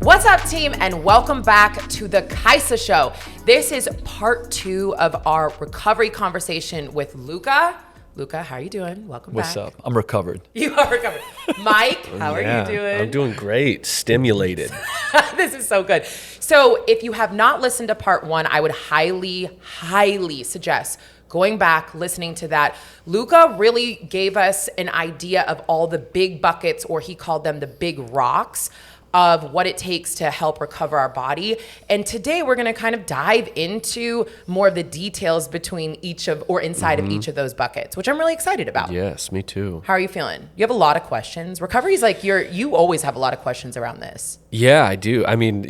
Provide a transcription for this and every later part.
What's up, team, and welcome back to the Kaisa Show. This is part 2 of our recovery conversation with Luka. Luka, how are you doing? Welcome back. What's up? I'm recovered. You are recovered. Mike, how are you doing? I'm doing great. Stimulated. This is so good. So if you have not listened to part 1, I would highly suggest going back, listening to that. Luka really gave us an idea of all the big buckets, or he called them the big rocks, of what it takes to help recover our body. And today we're going to kind of dive into more of the details between each of, or inside of each of those buckets, which I'm really excited about. Yes, me too. How are you feeling? You have a lot of questions. Recovery is like you always have a lot of questions around this. Yeah, I do. I mean,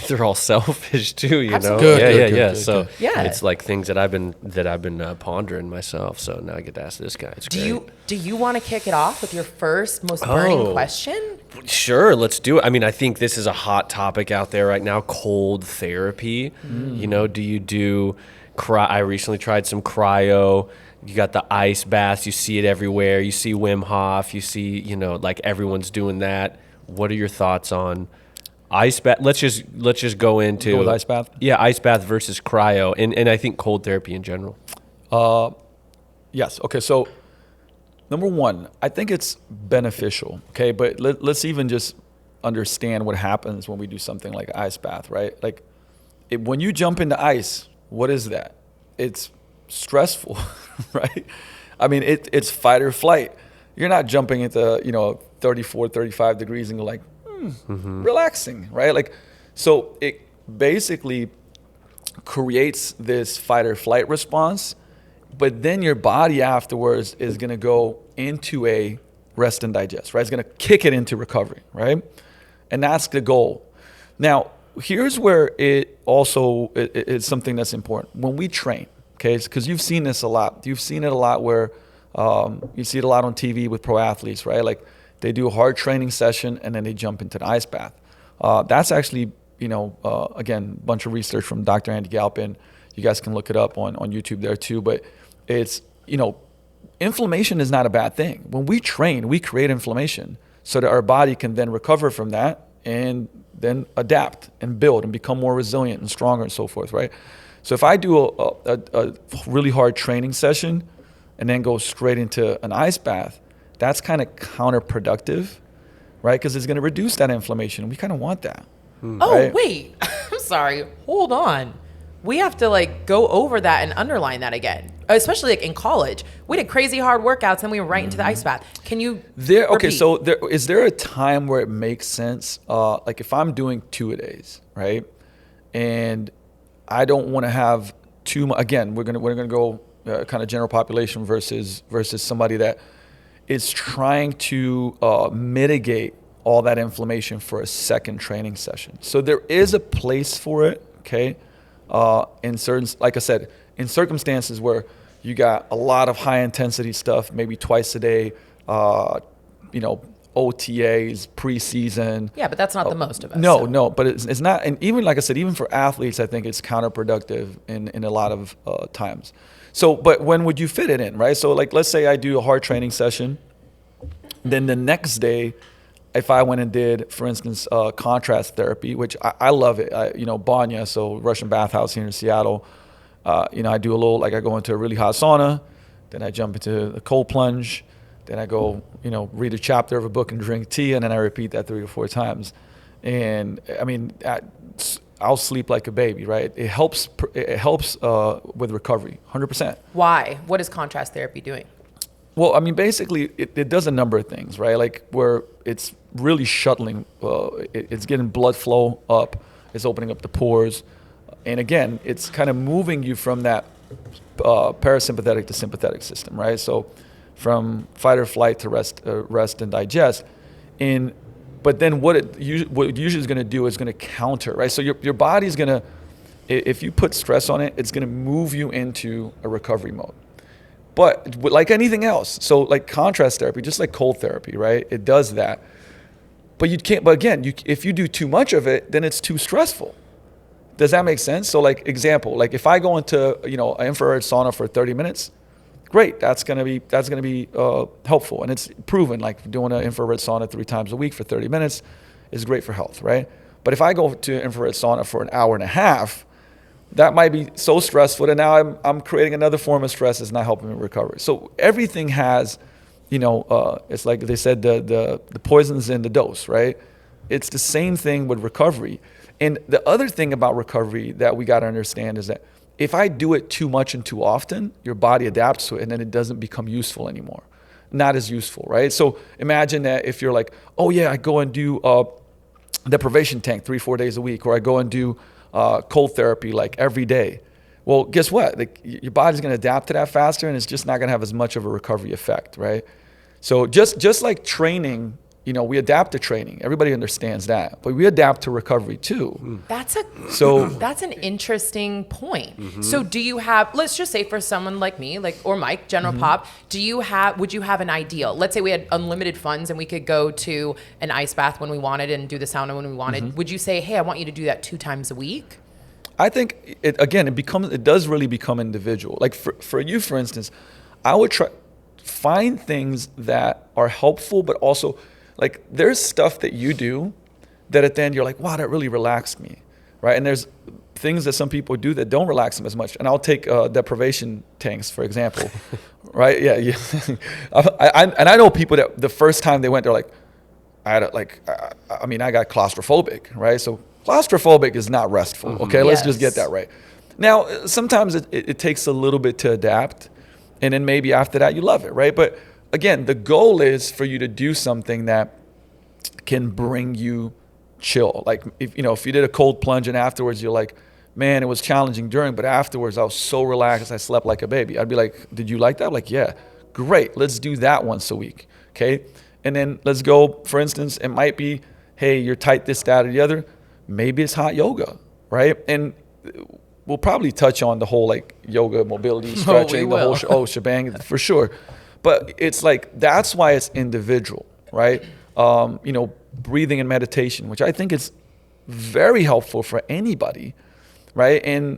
they're all selfish too, you Absolutely. know? Good, Yeah. So yeah. It's like things that I've been pondering myself. So now I get to ask this guy. It's great. Do you want to kick it off with your first most burning question? Sure, let's do it. I mean, I think this is a hot topic out there right now, cold therapy. You know, do you do I recently tried some cryo. You got the ice baths. You see it everywhere. You see Wim Hof. You see, like everyone's doing that. What are your thoughts on ice bath? Let's just go into with ice bath. Yeah, ice bath versus cryo, and I think cold therapy in general. Yes. Okay. So, number one, I think it's beneficial. Okay, but let's even just understand what happens when we do something like ice bath, right? Like, when you jump into ice, what is that? It's stressful, right? I mean, it's fight or flight. You're not jumping into 34, 35 degrees and you're like, relaxing, right? Like, so it basically creates this fight or flight response, but then your body afterwards is going to go into a rest and digest, right? It's going to kick it into recovery, right? And that's the goal. Now, here's where it also is something that's important. When we train, okay, because you've seen this a lot. You've seen it a lot where you see it a lot on TV with pro athletes, right? Like they do a hard training session and then they jump into the ice bath. That's actually, again, a bunch of research from Dr. Andy Galpin. You guys can look it up on YouTube there too. But it's, inflammation is not a bad thing. When we train, we create inflammation so that our body can then recover from that and then adapt and build and become more resilient and stronger and so forth, right? So if I do a really hard training session and then go straight into an ice bath, that's kind of counterproductive, right? Because it's going to reduce that inflammation. We kind of want that. Oh, right? Wait. I'm sorry. Hold on. We have to go over that and underline that again, especially in college. We did crazy hard workouts and we went right into the ice bath. Can you Okay, so is there a time where it makes sense? Like if I'm doing 2-a-days, right? And I don't want to have too much. Again, we're gonna go kind of general population versus somebody that is trying to mitigate all that inflammation for a second training session. So there is a place for it, okay? In certain, like I said, in circumstances where you got a lot of high intensity stuff, maybe twice a day, OTAs, preseason. Yeah, but that's not the most of us. No, but it's not. And even like I said, even for athletes, I think it's counterproductive in a lot of times. So, but when would you fit it in, right? So like, let's say I do a hard training session, then the next day, if I went and did, for instance, contrast therapy, which I love it, Banya, so Russian bathhouse here in Seattle, I do a little, I go into a really hot sauna, then I jump into the cold plunge, then I go, read a chapter of a book and drink tea, and then I repeat that 3 or 4 times. And I mean, I'll sleep like a baby, right? It helps with recovery, 100%. Why? What is contrast therapy doing? Well, I mean, basically, it does a number of things, right? Like where it's really shuttling, it's getting blood flow up, it's opening up the pores. And again, it's kind of moving you from that parasympathetic to sympathetic system, right? So from fight or flight to rest and digest. But then what it usually is going to do is going to counter, right? So your body's going to, if you put stress on it, it's going to move you into a recovery mode. But like anything else, so like contrast therapy, just like cold therapy, right? It does that. But you can't. But again, if you do too much of it, then it's too stressful. Does that make sense? So like example, like if I go into an infrared sauna for 30 minutes, great. That's gonna be helpful, and it's proven. Like doing an infrared sauna 3 times a week for 30 minutes is great for health, right? But if I go to infrared sauna for an hour and a half, that might be so stressful that now I'm creating another form of stress that's not helping me recover. So everything has, it's like they said, the poison's in the dose, right? It's the same thing with recovery. And the other thing about recovery that we got to understand is that if I do it too much and too often, your body adapts to it and then it doesn't become useful anymore. Not as useful, right? So imagine that if you're like, oh yeah, I go and do deprivation tank 3-4 days a week, or I go and do cold therapy like every day. Well, guess what? Like, your body's going to adapt to that faster, and it's just not going to have as much of a recovery effect, right? So just like training, we adapt to training. Everybody understands that, but we adapt to recovery too. That's an interesting point. Mm-hmm. So do you have, let's just say for someone like me, or Mike, General Mm-hmm. Pop, would you have an ideal? Let's say we had unlimited funds and we could go to an ice bath when we wanted and do the sauna when we wanted. Mm-hmm. Would you say, hey, I want you to do that 2 times a week? I think it does really become individual. Like for you, for instance, I would find things that are helpful, but also like there's stuff that you do that at the end you're like, wow, that really relaxed me, right? And there's things that some people do that don't relax them as much. And I'll take deprivation tanks, for example, right? Yeah. I know people that the first time they went, they're like, I got claustrophobic, right? So claustrophobic is not restful, okay? Let's just get that right. Now, sometimes it takes a little bit to adapt, and then maybe after that you love it, right? But again, the goal is for you to do something that can bring you chill. Like if you did a cold plunge and afterwards you're like, man, it was challenging during, but afterwards I was so relaxed, I slept like a baby. I'd be like, did you like that? I'm like, yeah, great. Let's do that once a week, okay? And then let's go, for instance, it might be, hey, you're tight this, that, or the other. Maybe it's hot yoga, right? And we'll probably touch on the whole like yoga, mobility, stretching, the whole shebang for sure. But it's like, that's why it's individual, right? Breathing and meditation, which I think is very helpful for anybody, right?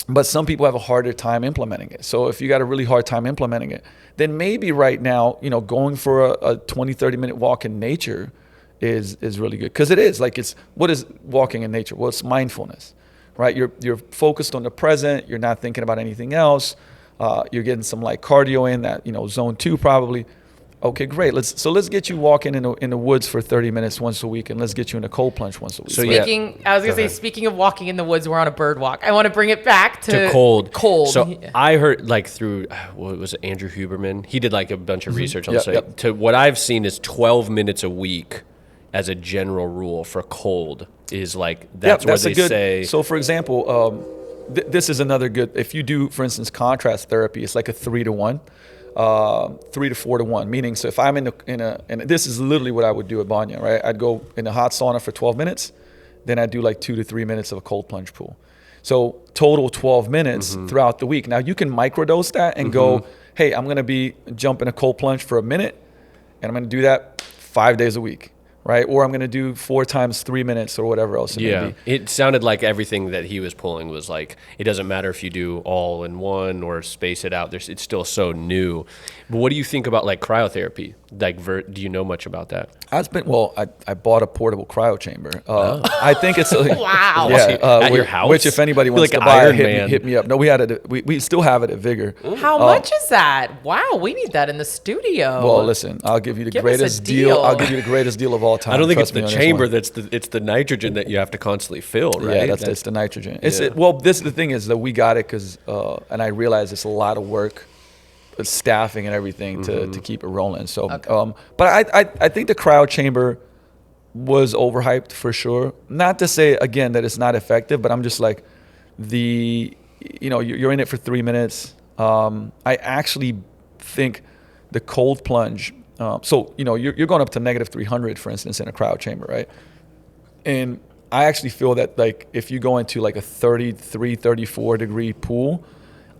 But some people have a harder time implementing it. So if you got a really hard time implementing it, then maybe right now, going for a 20, 30 minute walk in nature is really good. Because it is like, what is walking in nature? Well, it's mindfulness, right? You're focused on the present. You're not thinking about anything else. You're getting some like cardio in that, zone 2 probably. Okay, great. Let's get you walking in the woods for 30 minutes once a week, and let's get you in a cold plunge once a week. Speaking of walking in the woods, we're on a bird walk. I want to bring it back to cold. Cold. So I heard like through, what was it, Andrew Huberman? He did like a bunch of research on Yep. To what I've seen is 12 minutes a week as a general rule for cold is like, that's what they say. So for example, this is another good, if you do, for instance, contrast therapy, it's like a 3-to-1. 3 to 4 to 1, meaning, so if I'm and this is literally what I would do at Banya, right? I'd go in a hot sauna for 12 minutes, then I'd do like 2 to 3 minutes of a cold plunge pool. So total 12 minutes throughout the week. Now you can microdose that and go, hey, I'm going to be jumping a cold plunge for a minute, and I'm going to do that 5 days a week. Right? Or I'm going to do 4 times 3 minutes or whatever else it may be. It sounded like everything that he was pulling was like, it doesn't matter if you do all in one or space it out. It's still so new. But what do you think about like cryotherapy? Like, do you know much about that? I bought a portable cryo chamber. I think it's wow. At your house? Which if anybody wants to buy it, hit me up. No, we still have it at Vigor. How much is that? Wow, we need that in the studio. Well, listen, I'll give you the greatest deal. I'll give you the greatest deal of all time. I don't think it's the chamber it's the nitrogen that you have to constantly fill, right? Yeah, it's the nitrogen. This is the thing is that we got it because, and I realize it's a lot of work, staffing and everything to keep it rolling. So, but I think the cryo chamber was overhyped for sure. Not to say again that it's not effective, but I'm just like you're in it for 3 minutes. I actually think the cold plunge. You're going up to negative 300, for instance, in a cryo chamber, right? And I actually feel that like if you go into like a 33, 34 degree pool,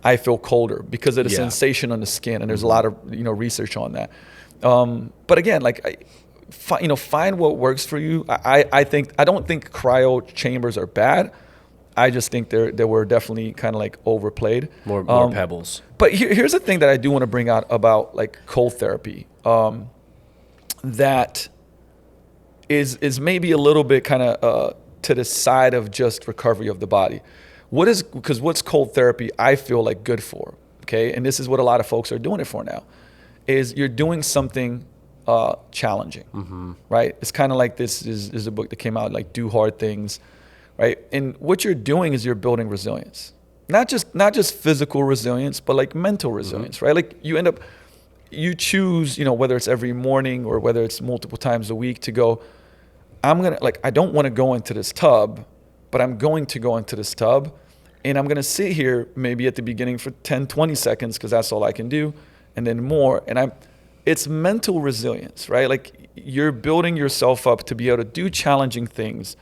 I feel colder because of the sensation on the skin, and there's a lot of research on that. But again, like find what works for you. I don't think cryo chambers are bad. I just think they were definitely kind of like overplayed. More pebbles. But here's the thing that I do want to bring out about like cold therapy. That is maybe a little bit kind of to the side of just recovery of the body. Because what's cold therapy I feel like good for, okay? And this is what a lot of folks are doing it for now, is you're doing something challenging, right? It's kind of like this is a book that came out, like Do Hard Things, right? And what you're doing is you're building resilience. Not just physical resilience, but like mental resilience, right? Like you choose, whether it's every morning or whether it's multiple times a week to go, I don't want to go into this tub, but I'm going to go into this tub and I'm going to sit here maybe at the beginning for 10, 20 seconds because that's all I can do, and then more. And it's mental resilience, right? Like you're building yourself up to be able to do challenging things.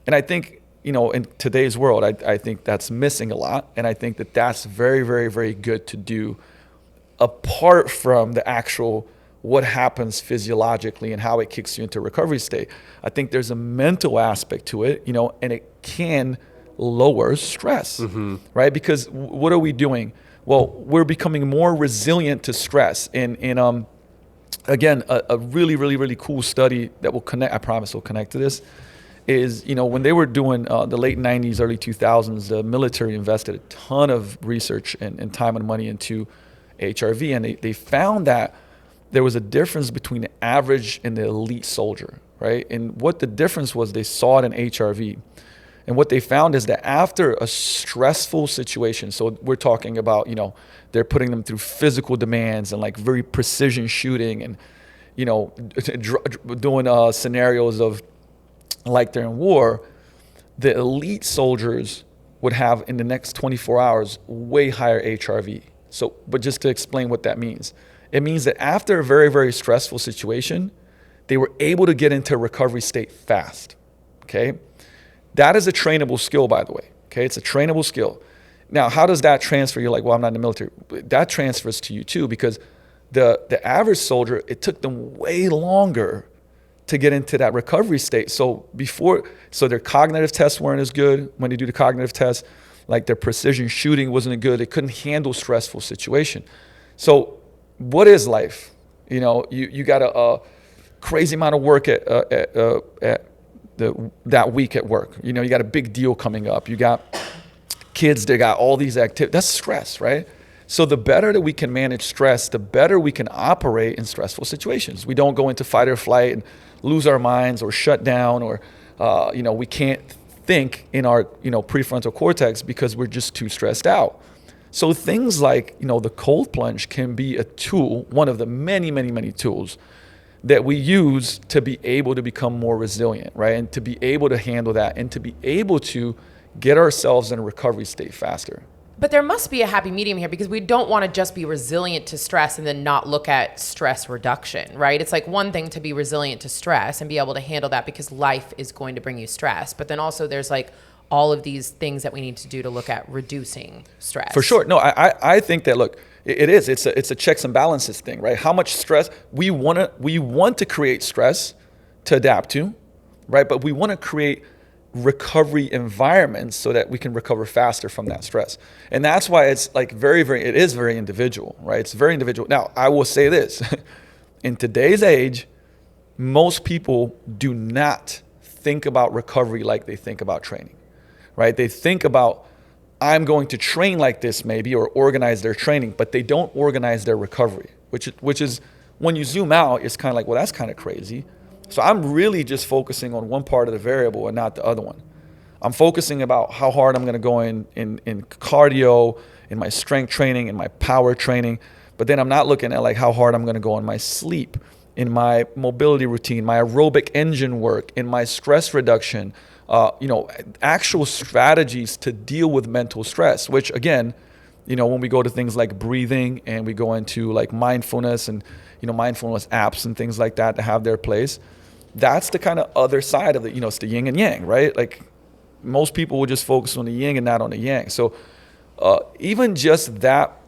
And I think, in today's world, I think that's missing a lot. And I think that that's very, very, very good to do apart from the actual what happens physiologically and how it kicks you into recovery state. I think there's a mental aspect to it, and it can lower stress, right? Because what are we doing? Well, we're becoming more resilient to stress. And again, a really, really, really cool study that will connect, I promise will connect to this, is, when they were doing the late 90s, early 2000s, the military invested a ton of research and time and money into HRV. And they found that there was a difference between the average and the elite soldier, right? And what the difference was, they saw it in HRV. And what they found is that after a stressful situation, so we're talking about, they're putting them through physical demands and like very precision shooting and, doing scenarios of like they're in war, the elite soldiers would have in the next 24 hours way higher HRV. So, but just to explain what that means, it means that after a very, very stressful situation, they were able to get into a recovery state fast, okay? That is a trainable skill, by the way, okay? It's a trainable skill. Now, how does that transfer? You're like, well, I'm not in the military. That transfers to you too, because the average soldier, it took them way longer to get into that recovery state. So their cognitive tests weren't as good when they do the cognitive tests, like their precision shooting wasn't good. They couldn't handle stressful situation. So what is life? You got a crazy amount of work that week at work. You got a big deal coming up. You got kids that got all these activities. That's stress, right? So the better that we can manage stress, the better we can operate in stressful situations. We don't go into fight or flight and lose our minds or shut down, or we can't think in our prefrontal cortex because we're just too stressed out. So things like the cold plunge can be a tool, one of the many, many, many tools that we use to be able to become more resilient, right? And to be able to handle that and to be able to get ourselves in a recovery state faster. But there must be a happy medium here, because we don't want to just be resilient to stress and then not look at stress reduction, right? It's like one thing to be resilient to stress and be able to handle that because life is going to bring you stress. But then also there's like all of these things that we need to do to look at reducing stress. For sure. No, I think that, look, it's a checks and balances thing, right? How much stress we want to create stress to adapt to, right? But we want to create recovery environments so that we can recover faster from that stress. And that's why it's like it is very individual, right? It's very individual. Now, I will say this, in today's age, most people do not think about recovery like they think about training, right? They think about, I'm going to train like this maybe, or organize their training, but they don't organize their recovery, which is, when you zoom out, it's kind of like, well, that's kind of crazy. So I'm really just focusing on one part of the variable and not the other one. I'm focusing about how hard I'm going to go in cardio, in my strength training, in my power training. But then I'm not looking at like how hard I'm going to go in my sleep, in my mobility routine, my aerobic engine work, in my stress reduction, actual strategies to deal with mental stress, which again, when we go to things like breathing and we go into like mindfulness and, mindfulness apps and things like that to have their place, that's the kind of other side of it. It's the yin and yang, right? Like most people will just focus on the yin and not on the yang. So even just that,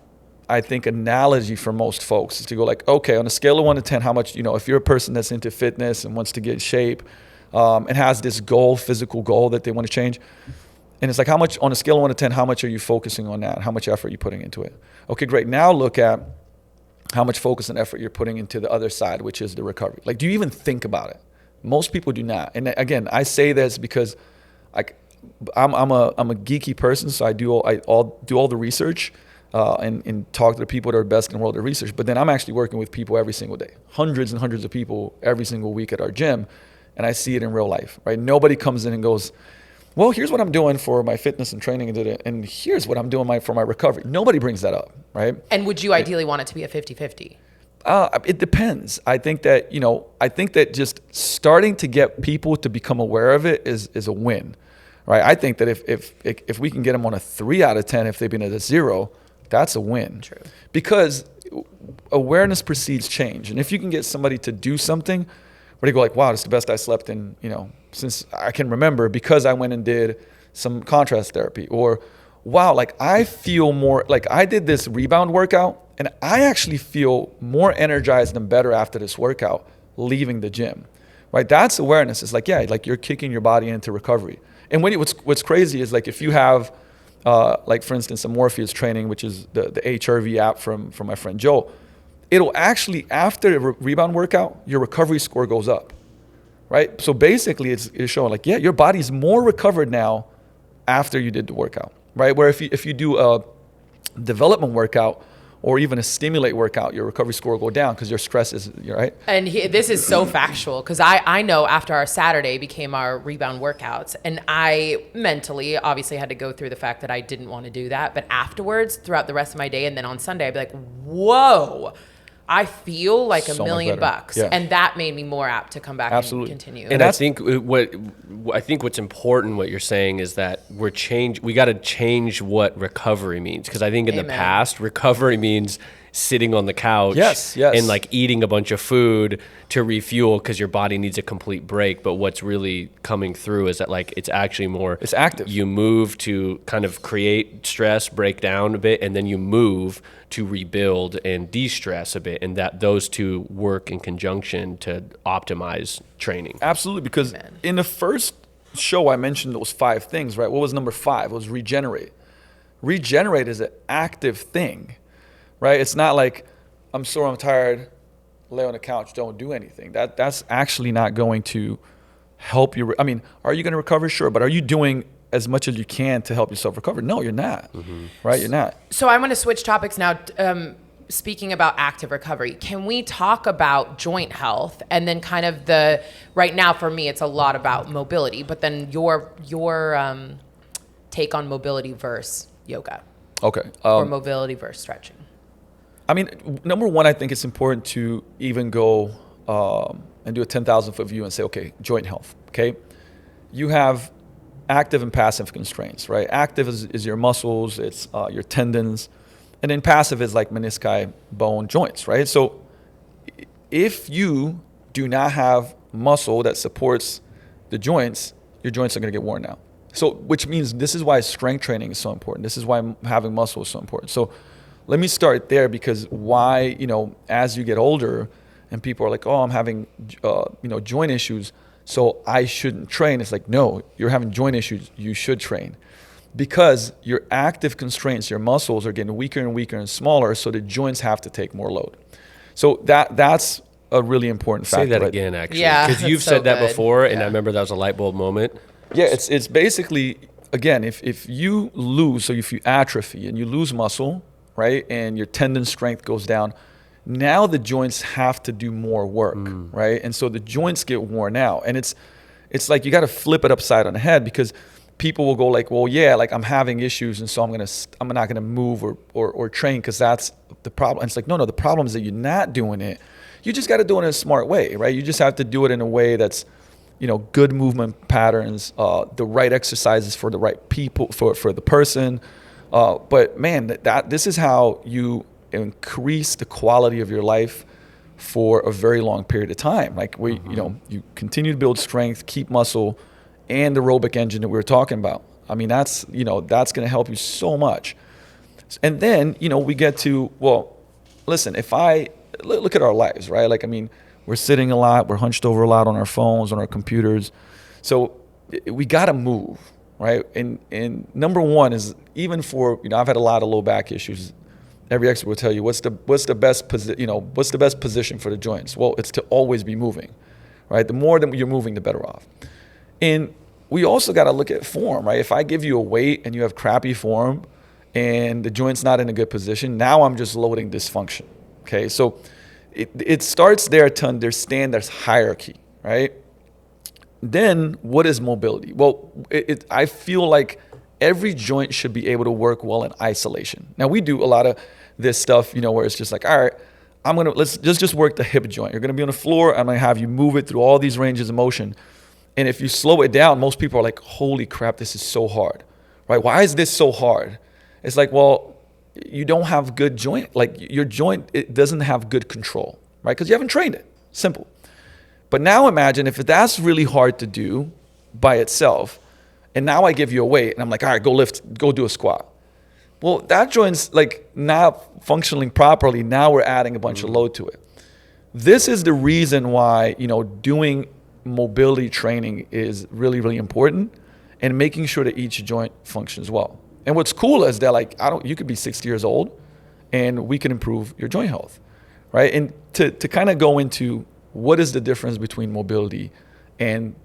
I think, analogy for most folks is to go like, okay, on a scale of 1 to 10, how much, if you're a person that's into fitness and wants to get in shape and has this physical goal that they want to change, and it's like, how much, on a scale of 1 to 10, how much are you focusing on that? How much effort are you putting into it? Okay, great. Now look at how much focus and effort you're putting into the other side, which is the recovery. Like, do you even think about it? Most people do not. And again, I say this because I'm a geeky person, so I do all the research and talk to the people that are best in the world at research. But then I'm actually working with people every single day, hundreds and hundreds of people every single week at our gym, and I see it in real life, right? Nobody comes in and goes, well, here's what I'm doing for my fitness and training, and here's what I'm doing for my recovery. Nobody brings that up, right? And would you ideally want it to be a 50-50? It depends. I think that just starting to get people to become aware of it is a win, right? I think that if we can get them on a 3 out of 10, if they've been at a 0, that's a win. True. Because awareness precedes change. And if you can get somebody to do something where they go like, wow, this is the best I slept in, since I can remember, because I went and did some contrast therapy, or wow, like I feel more, like I did this rebound workout and I actually feel more energized and better after this workout leaving the gym, right? That's awareness. It's like, yeah, like you're kicking your body into recovery. And what's crazy is like if you have, like for instance, a Morpheus training, which is the HRV app from my friend Joe, it'll actually, after the rebound workout, your recovery score goes up, right? So basically it's showing like, yeah, your body's more recovered now after you did the workout, right? Where if you do a development workout or even a stimulate workout, your recovery score will go down because your stress is, right? And this is so factual because I know after our Saturday became our rebound workouts, and I mentally obviously had to go through the fact that I didn't want to do that. But afterwards, throughout the rest of my day, and then on Sunday, I'd be like, whoa, I feel like So $1 much million better. bucks. Yeah. And that made me more apt to come back Absolutely. and continue. And I think what's important, what you're saying, is that we got to change what recovery means. Because I think in the Amen. past, recovery means sitting on the couch Yes. and like eating a bunch of food to refuel because your body needs a complete break. But what's really coming through is that like it's actually more, It's active. You move to kind of create stress, break down a bit, and then you move to rebuild and de-stress a bit, and that those two work in conjunction to optimize training. Absolutely, because Amen. in the first show I mentioned those 5 things, right? What was number 5? It was regenerate. Regenerate is an active thing, right? It's not like I'm sore, I'm tired, lay on the couch, don't do anything. That's actually not going to help you. I mean, are you going to recover? Sure, but are you doing as much as you can to help yourself recover? No, you're not, right? You're not. So I'm going to switch topics now. Speaking about active recovery, can we talk about joint health and then kind of right now for me, it's a lot about mobility, but then your take on mobility versus yoga Okay. or mobility versus stretching. I mean, number one, I think it's important to even go and do a 10,000 foot view and say, okay, joint health, okay? You have active and passive constraints, right? Active is your muscles, it's your tendons, and then passive is like menisci, bone, joints, right? So if you do not have muscle that supports the joints, your joints are going to get worn out. So, which means this is why strength training is so important. This is why having muscle is so important. So let me start there, because why, as you get older and people are like, oh, I'm having, joint issues, so I shouldn't train. It's like, no, you're having joint issues. You should train, because your active constraints, your muscles are getting weaker and weaker and smaller. So the joints have to take more load. So that's a really important factor. Say that right? again, actually. Yeah, Because you've that's so said that good. before, and Yeah. I remember that was a light bulb moment. Yeah, it's basically, again, if you lose, so if you atrophy and you lose muscle, right, and your tendon strength goes down, now the joints have to do more work, right? And so the joints get worn out. And it's like you got to flip it upside on the head, because people will go like, well, yeah, like I'm having issues, and so I'm not gonna move or train because that's the problem. And it's like, no, the problem is that you're not doing it. You just got to do it in a smart way, right? You just have to do it in a way that's, good movement patterns, the right exercises for the right people, for the person. But man, this is how you increase the quality of your life for a very long period of time. Like you continue to build strength, keep muscle, and the aerobic engine that we were talking about. I mean, that's going to help you so much. And then, we get to, well, listen, if I look at our lives, right? Like, I mean, we're sitting a lot, we're hunched over a lot on our phones, on our computers. So we got to move, right? And number one is, even for, I've had a lot of low back issues. Every expert will tell you what's the best position for the joints. Well, it's to always be moving, right? The more that you're moving, the better off. And we also got to look at form, right? If I give you a weight and you have crappy form and the joint's not in a good position, now I'm just loading dysfunction, okay? So it starts there to understand there's hierarchy, right? Then what is mobility? Well, I feel like every joint should be able to work well in isolation. Now we do a lot of this stuff, where it's just like, all right, let's just work the hip joint. You're gonna be on the floor. I'm gonna have you move it through all these ranges of motion. And if you slow it down, most people are like, holy crap, this is so hard, right? Why is this so hard? It's like, well, you don't have good joint. Like your joint, it doesn't have good control, right? Because you haven't trained it. Simple. But now imagine if that's really hard to do by itself, and now I give you a weight, and I'm like, all right, go do a squat. Well, that joint's like not functioning properly. Now we're adding a bunch of load to it. This is the reason why, doing mobility training is really, really important, and making sure that each joint functions well. And what's cool is that you could be 60 years old and we can improve your joint health, right? And to kind of go into what is the difference between mobility and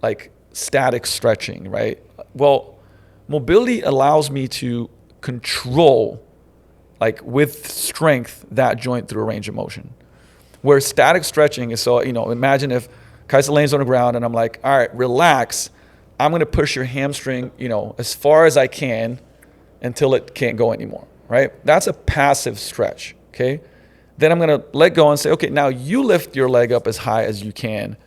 like static stretching, right? Well, mobility allows me to control, like with strength, that joint through a range of motion. Where static stretching is, so, imagine if Kaisa lays on the ground and I'm like, all right, relax. I'm going to push your hamstring, as far as I can until it can't go anymore, right? That's a passive stretch, okay? Then I'm going to let go and say, okay, now you lift your leg up as high as you can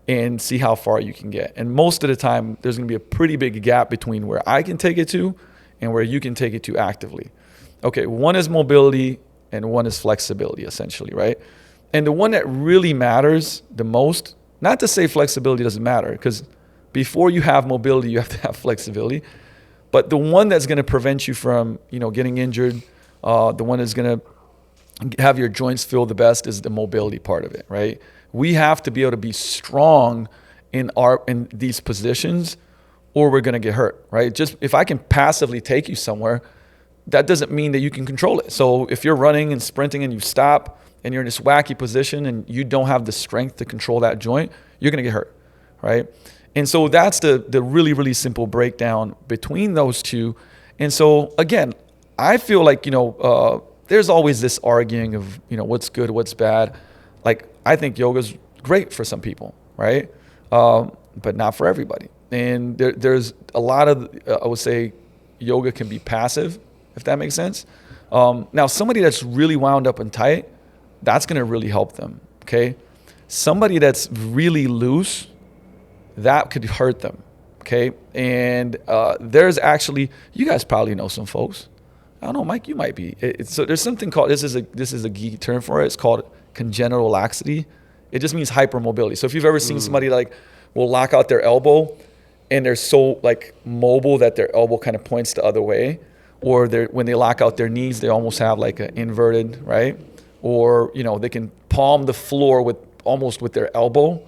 and see how far you can get. And most of the time, there's going to be a pretty big gap between where I can take it to and where you can take it to actively. Okay, one is mobility and one is flexibility, essentially, right? And the one that really matters the most, not to say flexibility doesn't matter, because before you have mobility, you have to have flexibility. But the one that's going to prevent you from, getting injured, the one that's going to have your joints feel the best is the mobility part of it, right? We have to be able to be strong in these positions, or we're going to get hurt, right? Just if I can passively take you somewhere, that doesn't mean that you can control it. So if you're running and sprinting and you stop and you're in this wacky position and you don't have the strength to control that joint, you're going to get hurt, right? And so that's the really, really simple breakdown between those two. And so again, I feel like, there's always this arguing of, what's good, what's bad. Like, I think yoga's great for some people, right? But not for everybody. And there's a lot of, I would say, yoga can be passive, if that makes sense. Now, somebody that's really wound up and tight, that's going to really help them, okay? Somebody that's really loose, that could hurt them, okay? And there's actually, you guys probably know some folks. I don't know, Mike, you might be. So there's something called, this is a geeky term for it. It's called congenital laxity. It just means hypermobility. So if you've ever seen somebody will lock out their elbow and they're so mobile that their elbow kind of points the other way, or when they lock out their knees, they almost have like an inverted, right? Or, they can palm the floor almost with their elbow.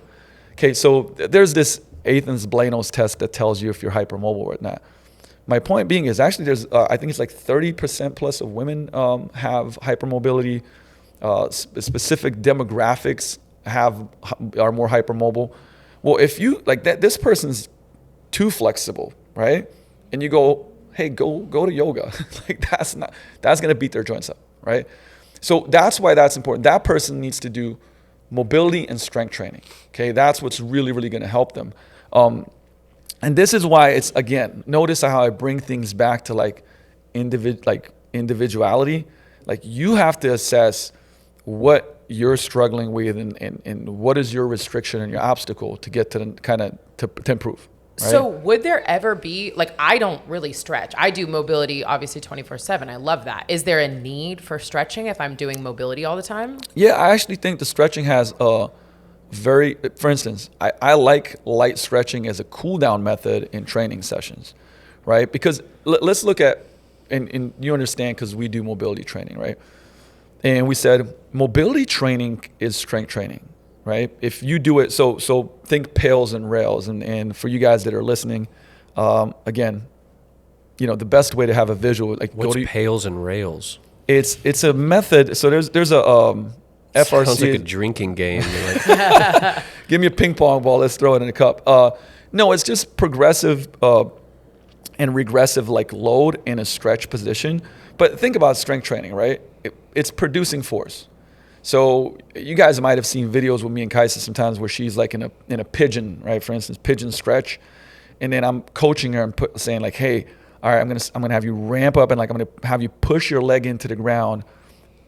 Okay, so there's this Athens-Blanos test that tells you if you're hypermobile or not. My point being is actually there's, I think it's like 30% plus of women have hypermobility. Specific demographics are more hypermobile. Well, if you, this person's too flexible, right? And you go, hey, go to yoga. That's going to beat their joints up, right? So that's why that's important. That person needs to do mobility and strength training. Okay, that's what's really, really going to help them. And this is why it's, again, notice how I bring things back to individuality. You have to assess what you're struggling with and what is your restriction and your obstacle to get to to improve. Right? So would there ever be, I don't really stretch. I do mobility obviously 24/7. I love that. Is there a need for stretching if I'm doing mobility all the time? Yeah, I actually think the stretching has for instance, I like light stretching as a cool down method in training sessions, right? Because let's look at, and you understand because we do mobility training, right? And we said mobility training is strength training, right? If you do it, so think pails and rails. And for you guys that are listening, again, the best way to have a visual, what's pails and rails? It's a method. So there's a FRC Sounds like a is- drinking game. Like, Give me a ping pong ball. Let's throw it in a cup. No, it's just progressive and regressive like load in a stretch position. But think about strength training, right? It's producing force. So you guys might have seen videos with me and Kaisa sometimes where she's like in a pigeon, right? For instance, pigeon stretch, and then I'm coaching her and saying like, hey, all right, I'm gonna have you ramp up and like I'm gonna have you push your leg into the ground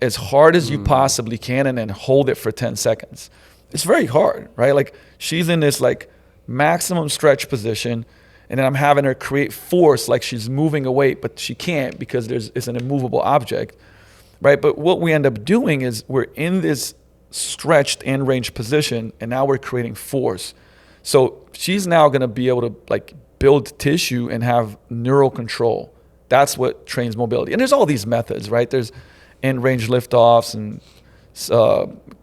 as hard as you possibly can and then hold it for 10 seconds. It's very hard, right? Like she's in this like maximum stretch position, and then I'm having her create force like she's moving a weight, but she can't because it's an immovable object, right? But what we end up doing is we're in this stretched end range position, and now we're creating force. So she's now going to be able to like build tissue and have neural control. That's what trains mobility. And there's all these methods, right? There's end range liftoffs and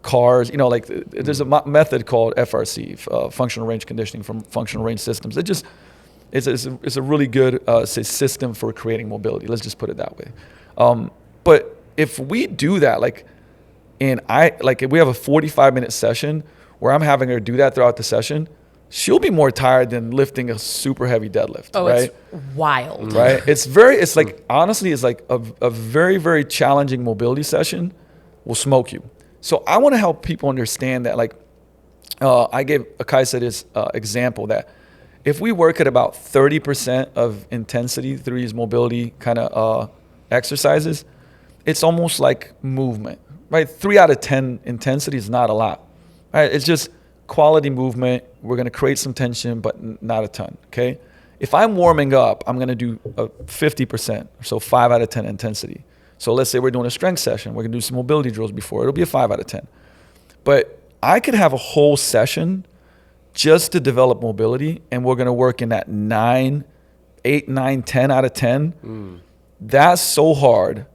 cars, you know, like there's a method called FRC, functional range conditioning from functional range systems. It's a really good system for creating mobility. Let's just put it that way. But if we do that, if we have a 45-minute session where I'm having her do that throughout the session, she'll be more tired than lifting a super heavy deadlift. Oh, right? it's wild. Right? Honestly, it's like a very, very challenging mobility session will smoke you. So I want to help people understand that, I gave Kaisa this example that if we work at about 30% of intensity through these mobility kind of exercises, it's almost like movement, right? 3 out of 10 intensity is not a lot, right? It's just quality movement. We're going to create some tension, but not a ton, okay? If I'm warming up, I'm going to do a 50%, so 5 out of 10 intensity. So let's say we're doing a strength session. We're going to do some mobility drills before. It'll be a 5 out of 10. But I could have a whole session just to develop mobility, and we're going to work in that 8, 9, 10 out of 10. That's so hard,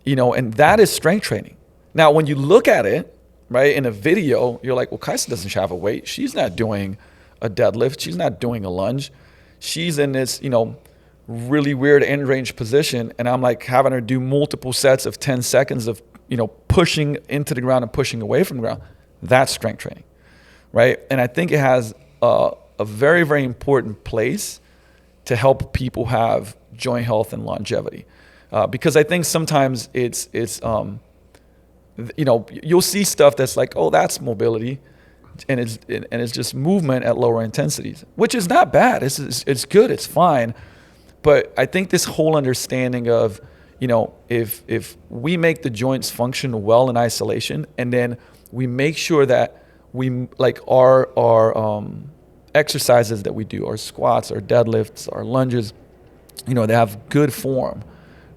and that is strength training. Now, when you look at it, right, in a video, you're like, well, Kaisa doesn't have a weight. She's not doing a deadlift. She's not doing a lunge. She's in this, really weird end range position, and I'm like having her do multiple sets of 10 seconds of, pushing into the ground and pushing away from the ground. That's strength training, right? And I think it has a very, very important place to help people have joint health and longevity, because I think sometimes it's you'll see stuff that's like, oh, that's mobility, and it's just movement at lower intensities, which is not bad. It's good. It's fine. But I think this whole understanding of, if we make the joints function well in isolation, and then we make sure that we like our exercises that we do, our squats, our deadlifts, our lunges, they have good form,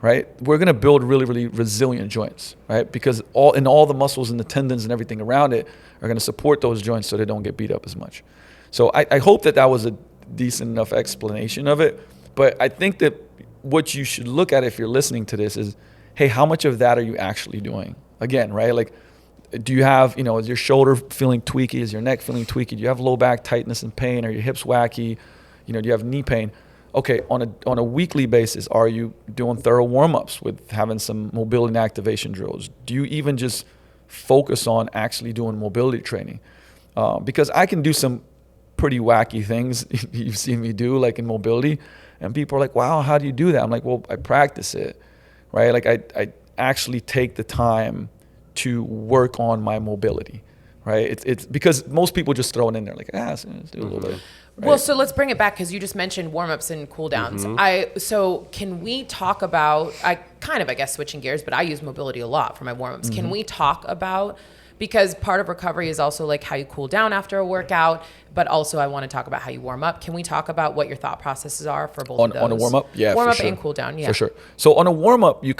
right? We're going to build really, really resilient joints, right? Because all the muscles and the tendons and everything around it are going to support those joints so they don't get beat up as much. So I hope that was a decent enough explanation of it. But I think that what you should look at if you're listening to this is, hey, how much of that are you actually doing? Again, right? Like, do you have, is your shoulder feeling tweaky? Is your neck feeling tweaky? Do you have low back tightness and pain? Are your hips wacky? Do you have knee pain? Okay, on a weekly basis, are you doing thorough warm-ups with having some mobility and activation drills? Do you even just focus on actually doing mobility training? Because I can do some pretty wacky things you've seen me do, like in mobility, and people are like, wow, how do you do that? I'm like, well, I practice it, right? Like I actually take the time to work on my mobility, right? It's because most people just throw it in there like, let's do a little bit. Right? Well, so let's bring it back because you just mentioned warm-ups and cool-downs. So can we talk about, I guess switching gears, but I use mobility a lot for my warm-ups. Can we talk about, because part of recovery is also like how you cool down after a workout, but also I want to talk about how you warm up. Can we talk about what your thought processes are for both of those? On a warm-up? Yeah, warm for up sure. and cool down, yeah. For sure. So on a warm-up, you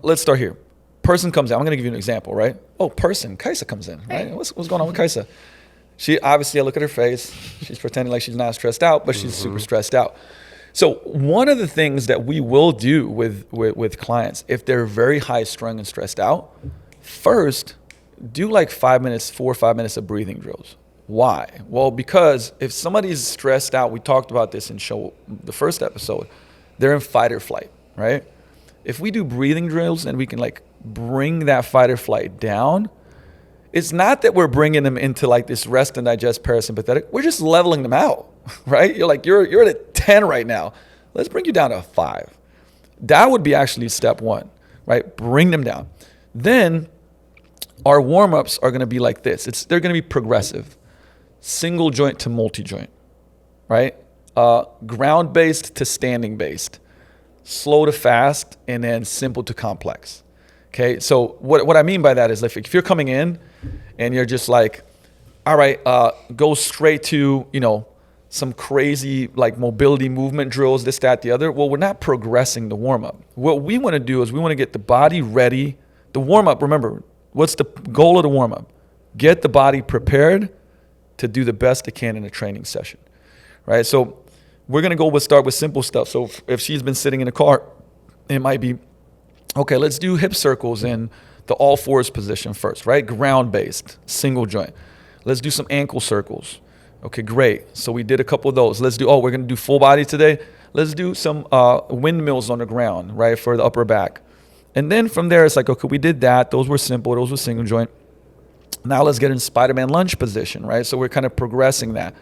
let's start here. Person comes in. I'm going to give you an example, right? Oh, Kaisa comes in, right? What's going on with Kaisa? She, obviously, I look at her face. She's pretending like she's not stressed out, but she's super stressed out. So one of the things that we will do with clients, if they're very high strung and stressed out, first, do like 4 or 5 minutes of breathing drills. Why? Well, because if somebody's stressed out, we talked about this in the first episode, they're in fight or flight, right? If we do breathing drills and we can like bring that fight or flight down, it's not that we're bringing them into like this rest and digest parasympathetic. We're just leveling them out, right? You're like, you're at a 10 right now. Let's bring you down to a 5. That would be actually step 1, right? Bring them down. Then our warm-ups are going to be like this. They're going to be progressive. Single joint to multi-joint, right? Ground-based to standing-based. Slow to fast, and then simple to complex. Okay, so what I mean by that is like if you're coming in and you're just like, all right, go straight to, some crazy like mobility movement drills, this, that, the other. Well, we're not progressing the warm-up. What we want to do is we want to get the body ready. The warm-up, remember, what's the goal of the warm-up? Get the body prepared to do the best it can in a training session, right? So we're going to start with simple stuff. So if she's been sitting in a car, it might be, okay, let's do hip circles in the all fours position first, right? Ground-based, single joint. Let's do some ankle circles. Okay, great. So we did a couple of those. We're going to do full body today. Let's do some windmills on the ground, right, for the upper back. And then from there, it's like, okay, we did that. Those were simple. Those were single joint. Now let's get in Spider-Man lunge position, right? So we're kind of progressing that.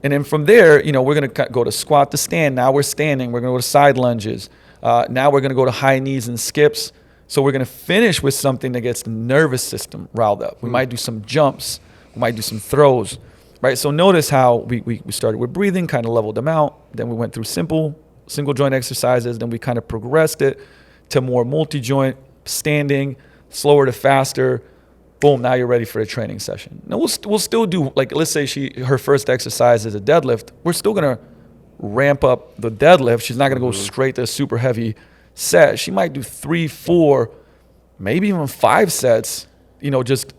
And then from there, we're going to go to squat to stand. Now we're standing. We're going to go to side lunges. Now we're going to go to high knees and skips. So we're going to finish with something that gets the nervous system riled up. We might do some jumps. We might do some throws, right? So notice how we started with breathing, kind of leveled them out. Then we went through simple single joint exercises. Then we kind of progressed it to more multi-joint, standing, slower to faster. Boom, now you're ready for a training session. Now we'll still do, like, let's say her first exercise is a deadlift. We're still going to ramp up the deadlift. She's not going to go straight to a super heavy set. She might do 3, 4, maybe even 5 sets, just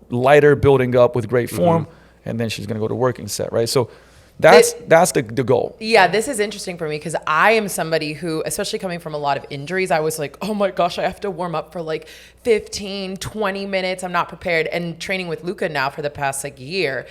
lighter, building up with great form. And then she's going to go to working set, right? So that's the goal. Yeah, this is interesting for me because I am somebody who, especially coming from a lot of injuries, I was like, oh my gosh, I have to warm up for like 15, 20 minutes. I'm not prepared. And training with Luka now for the past year,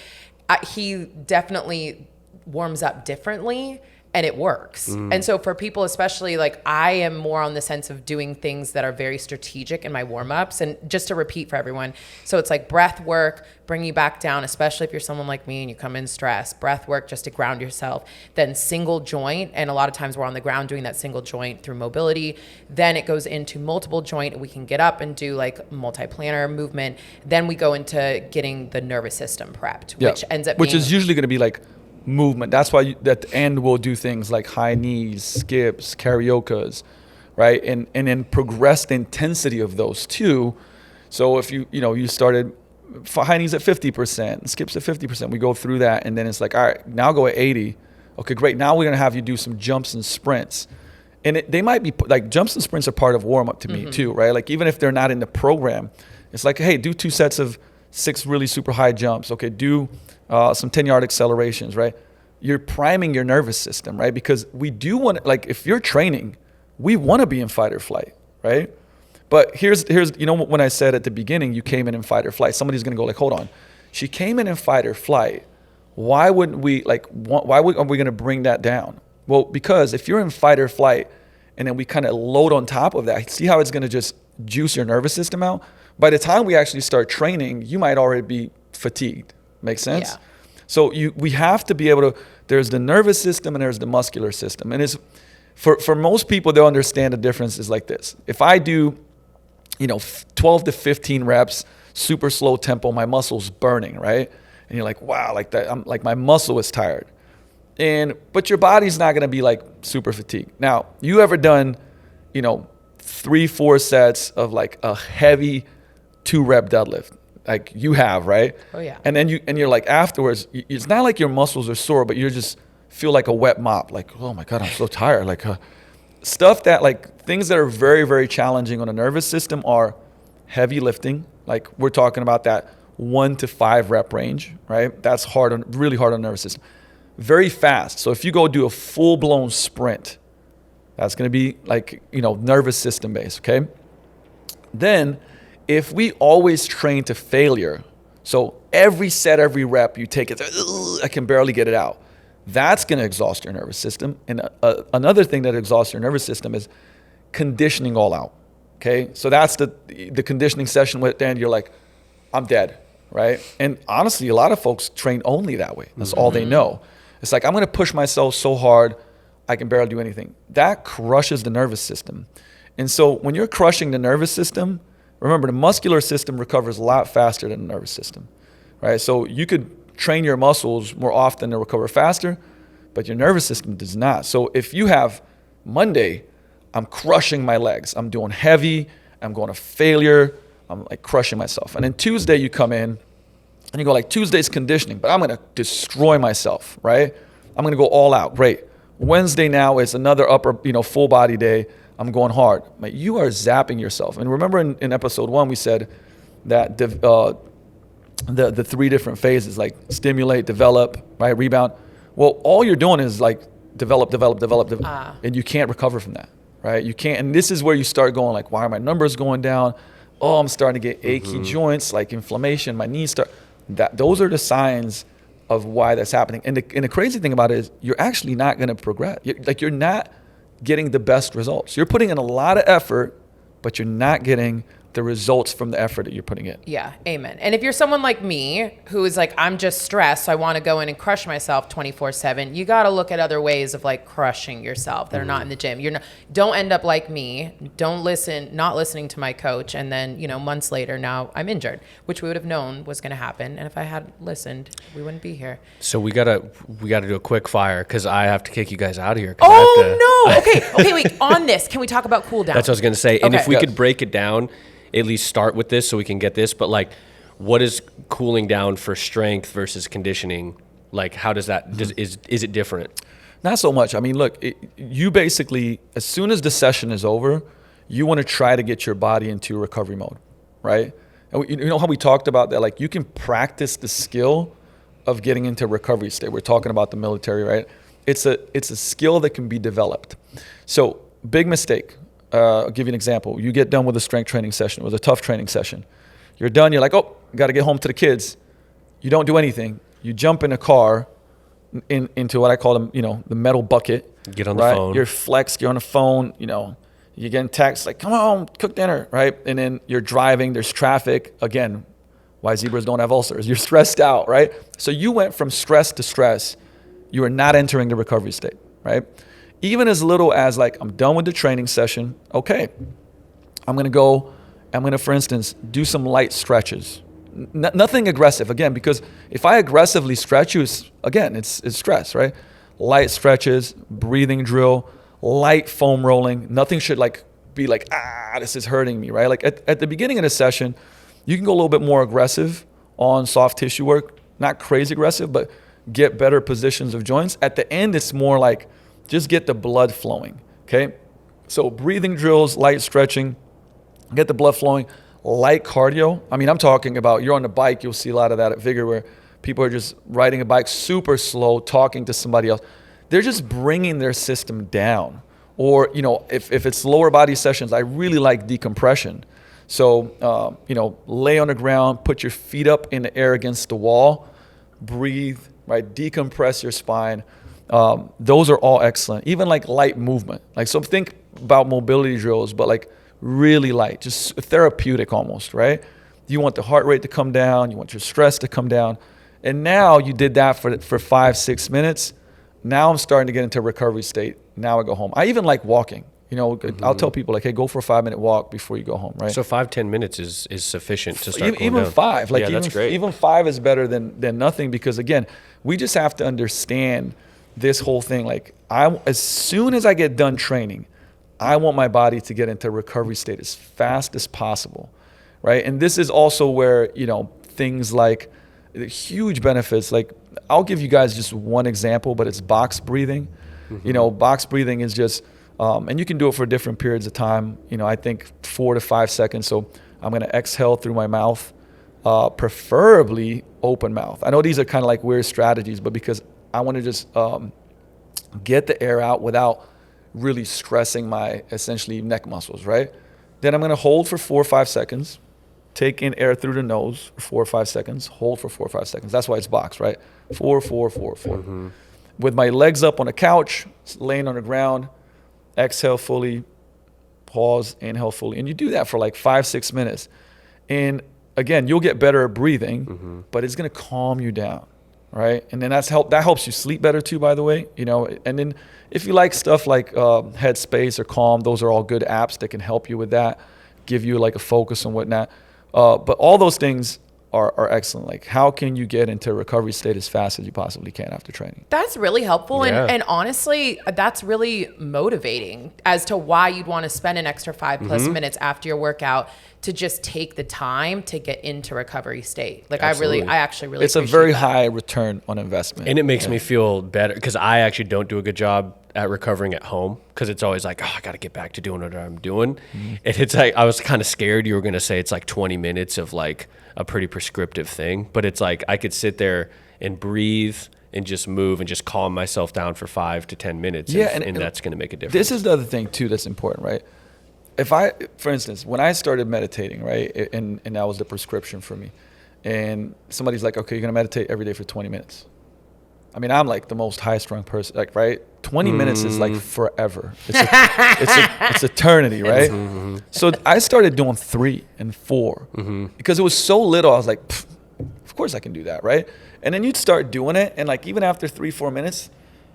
he definitely warms up differently and it works. And so for people, especially I am more on the sense of doing things that are very strategic in my warm-ups. And just to repeat for everyone, so it's like breath work, bring you back down, especially if you're someone like me and you come in stressed, breath work just to ground yourself, then single joint. And a lot of times we're on the ground doing that single joint through mobility. Then it goes into multiple joint. We can get up and do multi-planar movement. Then we go into getting the nervous system prepped, which ends up which is usually going to be movement. That's why at the end we'll do things like high knees, skips, cariokas, right? And then progress the intensity of those too. So if you started high knees at 50%, skips at 50%, we go through that, and then it's like, all right, now go at 80. Okay, great. Now we're gonna have you do some jumps and sprints. And they might be jumps and sprints are part of warm up to me too, right? Even if they're not in the program, it's like, hey, do 2 sets of 6 really super high jumps. Okay, do some 10-yard accelerations, right? You're priming your nervous system, right? Because we do want to, if you're training, we want to be in fight or flight, right? But here's when I said at the beginning, you came in fight or flight, somebody's going to go hold on. She came in fight or flight. Why wouldn't we, are we going to bring that down? Well, because if you're in fight or flight and then we kind of load on top of that, see how it's going to just juice your nervous system out? By the time we actually start training, you might already be fatigued. Make sense? Yeah. So we have to be able to, there's the nervous system and there's the muscular system. And it's for most people, they'll understand the difference is like this. If I do, 12 to 15 reps, super slow tempo, my muscle's burning, right? And you're like, wow, that, I'm my muscle is tired. But your body's not going to be super fatigued. Now, you ever done, 3, 4 sets of a heavy 2-rep deadlift? You have, right? Oh yeah. And then you're afterwards, it's not like your muscles are sore, but you just feel like a wet mop. Oh my God, I'm so tired. Stuff that things that are very, very challenging on the nervous system are heavy lifting. We're talking about that 1 to 5 rep range, right? That's really hard on the nervous system. Very fast. So if you go do a full blown sprint, that's going to be nervous system based. Okay. Then if we always train to failure, so every set, every rep, you take it, I can barely get it out. That's going to exhaust your nervous system. And another thing that exhausts your nervous system is conditioning all out. Okay, so that's the conditioning session with Dan. You're I'm dead, right? And honestly, a lot of folks train only that way. That's all they know. It's like, I'm going to push myself so hard, I can barely do anything. That crushes the nervous system. And so when you're crushing the nervous system, remember, the muscular system recovers a lot faster than the nervous system, right? So you could train your muscles more often to recover faster, but your nervous system does not. So if you have Monday, I'm crushing my legs, I'm doing heavy, I'm going to failure, I'm like crushing myself. And then Tuesday you come in and you go like, Tuesday's conditioning, but I'm going to destroy myself, right? I'm going to go all out. Great. Wednesday now is another upper, full body day. I'm going hard. Like, you are zapping yourself. And remember in episode 1, we said that the 3 different phases, like stimulate, develop, right, rebound. Well, all you're doing is like develop, and you can't recover from that, right? You can't. And this is where you start going like, why are my numbers going down? Oh, I'm starting to get achy joints, like inflammation. My knees start. Those are the signs of why that's happening. And the crazy thing about it is you're actually not going to progress. You're not getting the best results. You're putting in a lot of effort, but you're not getting the results from the effort that you're putting in. Yeah, amen. And if you're someone like me who is like, I'm just stressed, so I want to go in and crush myself 24/7, you got to look at other ways of like crushing yourself that are not in the gym. Don't end up like me. Not listening to my coach, and then months later now I'm injured, which we would have known was going to happen. And if I had listened, we wouldn't be here. So we gotta do a quick fire because I have to kick you guys out of here. Oh no! Okay, wait. On this, can we talk about cool down? That's what I was gonna say. And Okay. if we could break it down, at least start with this so we can get this. But like, what is cooling down for strength versus conditioning? Like, how does that is it different? Not so much. I mean, look, you basically, as soon as the session is over, you want to try to get your body into recovery mode, right? And you know how we talked about that? Like, you can practice the skill of getting into recovery state. We're talking about the military, right? It's a skill that can be developed. So, big mistake. I'll give you an example. You get done with a strength training session. It was a tough training session. You're done. You're like, oh, got to get home to the kids. You don't do anything. You jump in a car into what I call the metal bucket. Get on the right? phone. You're flexed. You're on the phone. You're getting texts like, come on, cook dinner, right? And then you're driving. There's traffic. Again, why zebras don't have ulcers. You're stressed out, right? So you went from stress to stress. You are not entering the recovery state, right? Even as little as like, I'm done with the training session. Okay, I'm going to, for instance, do some light stretches. Nothing aggressive, again, because if I aggressively stretch you, it's stress, right? Light stretches, breathing drill, light foam rolling. Nothing should like be like, this is hurting me, right? Like at the beginning of the session, you can go a little bit more aggressive on soft tissue work, not crazy aggressive, but get better positions of joints. At the end, it's more like, just get the blood flowing, okay? So breathing drills, light stretching, get the blood flowing, light cardio. I mean, I'm talking about, you're on the bike, you'll see a lot of that at Vigor where people are just riding a bike super slow, talking to somebody else. They're just bringing their system down. Or, if it's lower body sessions, I really like decompression. So, lay on the ground, put your feet up in the air against the wall, breathe, right? Decompress your spine. Those are all excellent. Even like light movement. Like, so think about mobility drills, but like really light, just therapeutic almost, right? You want the heart rate to come down. You want your stress to come down. And now you did that for 5-6 minutes. Now I'm starting to get into recovery state. Now I go home. I even like walking. I'll tell people like, hey, go for a 5-minute walk before you go home, right? So 5-10 minutes is sufficient to start cooling even down. 5. Like, that's great. Even 5 is better than nothing, because again, we just have to understand this whole thing. Like, as soon as I get done training, I want my body to get into recovery state as fast as possible, right? And this is also where, things like the huge benefits, like I'll give you guys just one example, but it's box breathing. Box breathing is just, and you can do it for different periods of time. I think 4 to 5 seconds. So I'm going to exhale through my mouth, preferably open mouth. I know these are kind of like weird strategies, but because I want to just get the air out without really stressing my essentially neck muscles, right? Then I'm going to hold for 4 or 5 seconds, take in air through the nose for 4 or 5 seconds, hold for 4 or 5 seconds. That's why it's box, right? 4, 4, 4, 4. With my legs up on the couch, laying on the ground, exhale fully, pause, inhale fully. And you do that for like 5-6 minutes. And again, you'll get better at breathing, but it's going to calm you down, right? And then that helps you sleep better too, by the way, you know. And then if you like stuff like Headspace or Calm, those are all good apps that can help you with that, give you like a focus and whatnot. But all those things are excellent. Like, how can you get into a recovery state as fast as you possibly can after training? That's really helpful. Yeah. And honestly, that's really motivating as to why you'd want to spend an extra 5+ minutes after your workout to just take the time to get into recovery state. Like, Absolutely. I actually really It's a appreciate very that. high return on investment. And it makes me feel better because I actually don't do a good job at recovering at home because it's always like, oh, I got to get back to doing what I'm doing. And it's like, I was kind of scared you were going to say it's like 20 minutes of like a pretty prescriptive thing. But it's like I could sit there and breathe and just move and just calm myself down for 5 to 10 minutes. Yeah, and that's going to make a difference. This is the other thing too that's important, right? For instance, when I started meditating, right, and that was the prescription for me, and somebody's like, okay, you're gonna meditate every day for 20 minutes. I mean, I'm like the most high-strung person, like, right? 20 minutes is like forever. It's eternity, right? So I started doing 3 and 4 because it was so little. I was like, of course I can do that, right? And then you'd start doing it, and like even after 3-4 minutes,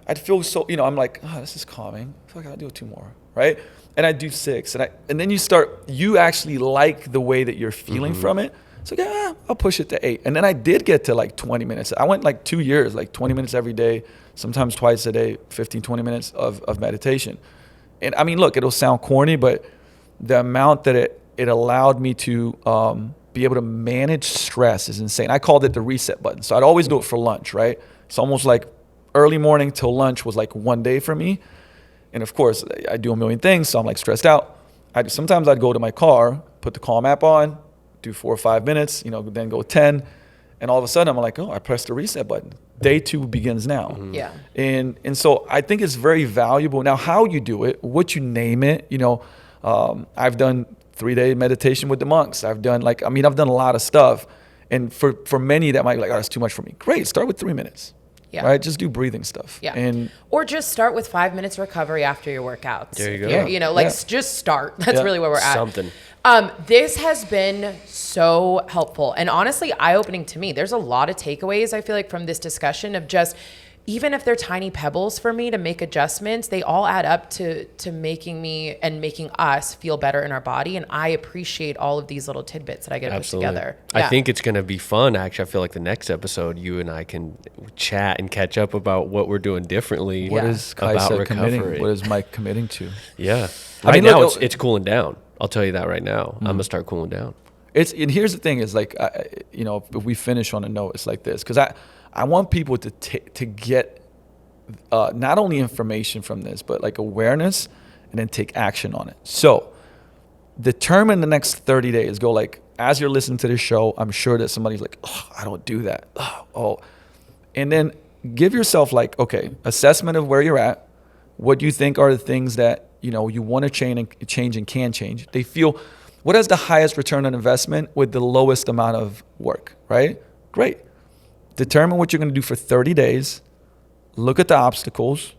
I'd feel so, you know, I'm like, oh, this is calming. I feel like I'll do 2 more, right? And I do 6, and then you actually like the way that you're feeling from it. So yeah, I'll push it to 8. And then I did get to like 20 minutes. I went like 2 years, like 20 minutes every day, sometimes twice a day, 15, 20 minutes of meditation. And I mean, look, it'll sound corny, but the amount that it allowed me to be able to manage stress is insane. I called it the reset button. So I'd always do it for lunch, right? It's almost like early morning till lunch was like one day for me. And of course, I do a million things, so I'm like stressed out. Sometimes I'd go to my car, put the Calm app on, do 4 or 5 minutes, you know, then go 10. And all of a sudden I'm like, oh, I pressed the reset button. Day 2 begins now. Yeah. And so I think it's very valuable. Now, how you do it, what you name it, you know, I've done 3-day meditation with the monks. I've done I've done a lot of stuff. And for many that might be like, oh, that's too much for me. Great, start with 3 minutes. Yeah. Right? Just do breathing stuff. Yeah. Or just start with 5 minutes recovery after your workouts. There you go. You know, just start. That's really where we're at. Something. This has been so helpful and honestly eye-opening to me. There's a lot of takeaways, I feel like, from this discussion of just, even if they're tiny pebbles for me to make adjustments, they all add up to making me and making us feel better in our body. And I appreciate all of these little tidbits that I get to put together. I think it's going to be fun. Actually, I feel like the next episode, you and I can chat and catch up about what we're doing differently. What is about Kaisa recovery. committing? What is Mike committing to? Yeah. I mean, now look, it's cooling down. I'll tell you that right now. I'm going to start cooling down. And here's the thing is like, you know, if we finish on a note, it's like this. Because I want people to get not only information from this, but like awareness and then take action on it. So determine the next 30 days. Go like, as you're listening to this show, I'm sure that somebody's like, oh, I don't do that. Oh. And then give yourself like, okay, assessment of where you're at. What do you think are the things that, you know, you want to change and can change? What has the highest return on investment with the lowest amount of work, right? Great. Determine what you're going to do for 30 days. Look at the obstacles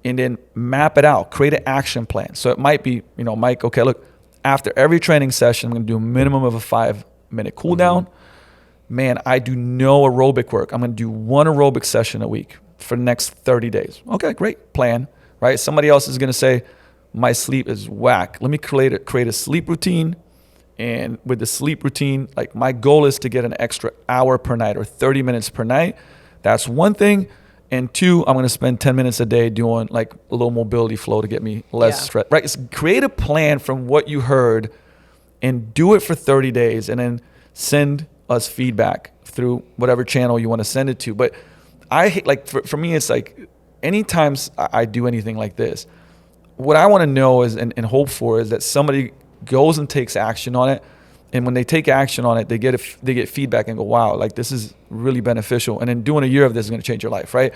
and then map it out. Create an action plan. So it might be, you know, Mike, okay, look, after every training session, I'm going to do a minimum of a 5-minute cool down. Man, I do no aerobic work. I'm going to do 1 aerobic session a week for the next 30 days. Okay, great plan, right? Somebody else is going to say, my sleep is whack. Let me create a sleep routine. And with the sleep routine, like my goal is to get an extra hour per night or 30 minutes per night. That's one thing. And 2, I'm going to spend 10 minutes a day doing like a little mobility flow to get me less stress. Right? Create a plan from what you heard and do it for 30 days and then send us feedback through whatever channel you want to send it to. But I hate, like, for me, it's like anytime I do anything like this, what I want to know is and hope for is that somebody goes and takes action on it. And when they take action on it, they get feedback and go, wow, like this is really beneficial. And then doing a year of this is going to change your life, right?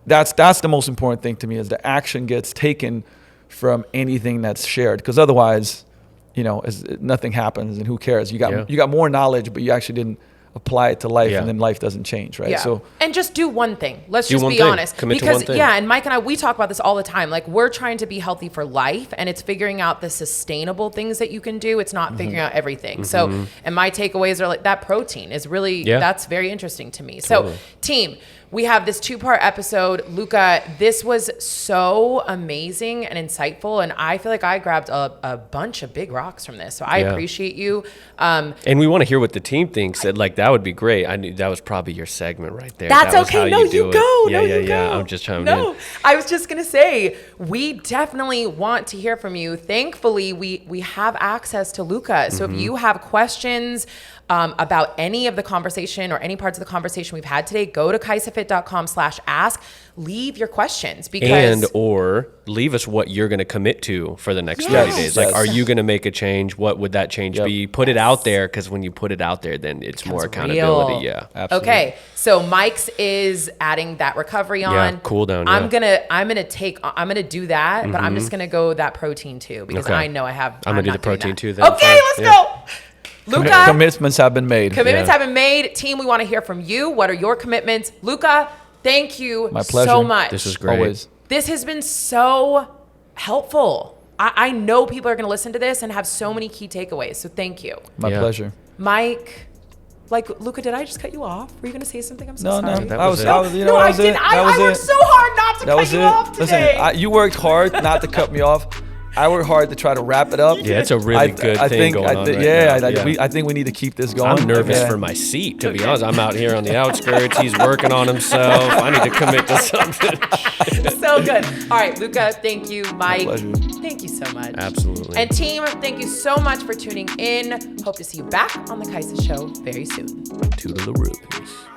That's the most important thing to me is the action gets taken from anything that's shared. Because otherwise, you know, nothing happens and who cares? You got more knowledge, but you actually didn't apply it to life, Yeah. and then life doesn't change, right? Yeah. So and just do one thing. Let's Do just one be thing. honest. Commit to because one thing. yeah, and Mike and I, we talk about this all the time. Like, we're trying to be healthy for life, and it's figuring out the sustainable things that you can do. It's not figuring out everything. So, and my takeaways are like that protein is really, that's very interesting to me. Totally. So team, we have this 2-part episode. Luka, this was so amazing and insightful. And I feel like I grabbed a bunch of big rocks from this. So I appreciate you. And we want to hear what the team thinks. Like, that would be great. I knew that was probably your segment right there. That's That was okay. how No, do you it. go. Yeah, No, yeah, you yeah. go. I'm just chiming No, in. I was just gonna say, we definitely want to hear from you. Thankfully, we have access to Luka. So if you have questions about any of the conversation or any parts of the conversation we've had today, go to kaisafit.com/ask. Leave your questions because or leave us what you're going to commit to for the next 30 Yes. days. Like, Yes. are you going to make a change? What would that change be? Put it out there, because when you put it out there, then it's more accountability. real. Yeah. absolutely. Okay, so Mike's is adding that recovery on. cool down, I'm gonna do that, but I'm just gonna go that protein too because Okay. I know I'm gonna do not the doing protein that. too then. Okay, Fine. let's go. Luka, Commitments have been made. commitments Yeah. have been made. Team, we want to hear from you. What are your commitments? Luka, thank you My pleasure. so much. This was great. Always. This has been so helpful. I know people are going to listen to this and have so many key takeaways. So thank you. My Yeah. pleasure. Mike, Luka, did I just cut you off? Were you going to say something? I'm so No, sorry. no, That I was was, it. I was, you know, No, that I was didn't. it. I That was worked it. so hard not to That cut was you it. off today. Listen, you worked hard not to cut me off. I worked hard to try to wrap it up. Yeah, it's a really good thing going on right yeah, now. Yeah. I think we need to keep this going. I'm nervous Yeah. for my seat, to be honest. I'm out here on the outskirts. He's working on himself. I need to commit to something. So good. All right, Luka, thank you. Mike, pleasure. thank you so much. Absolutely. And team, thank you so much for tuning in. Hope to see you back on the Kaisa Show very soon. Toodaloo.